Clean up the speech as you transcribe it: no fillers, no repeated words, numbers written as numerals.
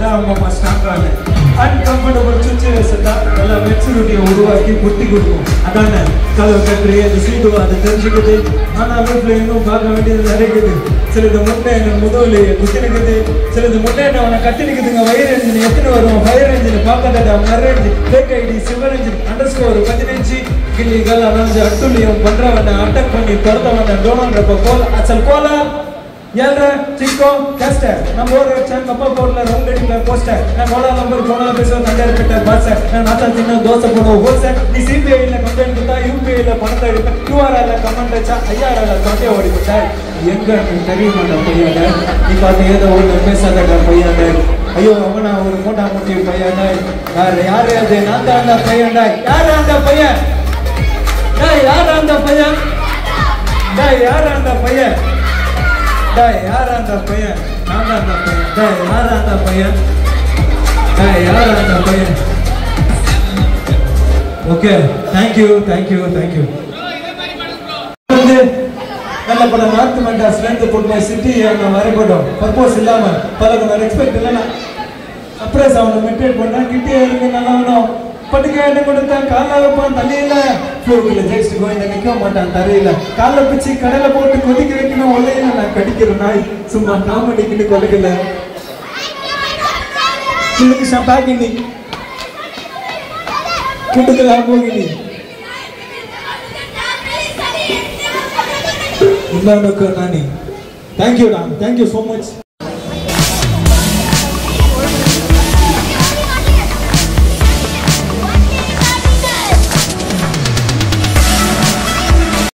தான் அவங்க அம்மா ஸ்ட்ராங்கான அன்கம்ஃபர்டபுள் சுச்சுவேஷன் தான் நல்லா மெச்சூரிட்டியை உருவாக்கி புத்தி கொடுக்கும். அதான கதவு கட்டுறி அது சீடு அதை தெரிஞ்சுக்குது. ஆனால் வீட்டில் இன்னும் பார்க்க வேண்டியது நிறைக்குது. சிலது முட்டை எனக்கு முதுகுலையே குத்தினுக்குது, சிலது முட்டை என்ன அவனை கட்டினுக்குதுங்க. வயிறு என்ஜின் எத்தனை வரும்? ஃபயர் என்ஜின் பார்க்கறதா மரேஞ்சு ஃபேக் ஐடி சிவர் என்ஜின் _ 15 கிளிகள் அணைஞ்சு அட்டுலியம் பண்றவனை அட்டாக் பண்ணி துரத்தவனை டோனன்றப்ப கோல் அசல் கோலா ஏழ்ற சிக்கோ கேஸ்டர் நம்ம ஒரு சேனல் அப்பா போர்ல ரவுண்ட் அடிக்கல போஸ்டர் நான் கோலா நம்பர் கோலா பேச நண்டர்கிட்ட பாஸ் நான் நாத்தா தின்ன தோசை போடுவோம் ஹோல்சேல் நீ சிபிஐல கம்ப்ளைண்ட் கொடுத்தா யூபிஐல பணத்தை எடுப்ப யூஆர்ஆர்ல கமெண்ட் வச்சா ஐஆர்ஆர்ல தொண்டை ஓடி போட்டா எங்க தெரிய மாட்டேன் பையன நீ பார்த்து ஏதோ ஒன்று பேசாத பையன ஐயோ அவனா ஒரு மூட்டா மூட்டி பையன யாரு அது நான் தான் அந்த பையன் யாரு அந்த பையன் யாரு அந்த பையன் யாரு அந்த பையன் யார் அந்த பையன்? நான் தான் அந்த பையன். யார் அந்த பையன்? யார் அந்த பையன்? Okay, thank you. நல்ல படம் north Madras strength put my city அந்த வரைபடம் பர்போஸ் இல்லாம பழகணும் ரெஸ்பெக்ட் இல்லைன்னா சர்ப்ரைஸ் அவனை மெட்டேட் பண்ணா கிட்டே இருக்கு நல்லா வேணும். பட்டுக்க என்ன கொடுத்தா காலைல வைப்பான் தண்ணியில ஃப்ளோர்ல ஜெயிச்சு கோயிந்த நிற்க மாட்டான் தரையில காலை பிச்சு கடையில போட்டு கொதிக்க வைக்கணும். ஒல்லையில நான் கடிக்கிற நாய் சும்மா காமெடிக்குன்னு கொடுக்கல கிழக்கு ஷாப்பாக்கினி குட்டுக்கலாம் போகினி இல்ல நானி. Thank you so much.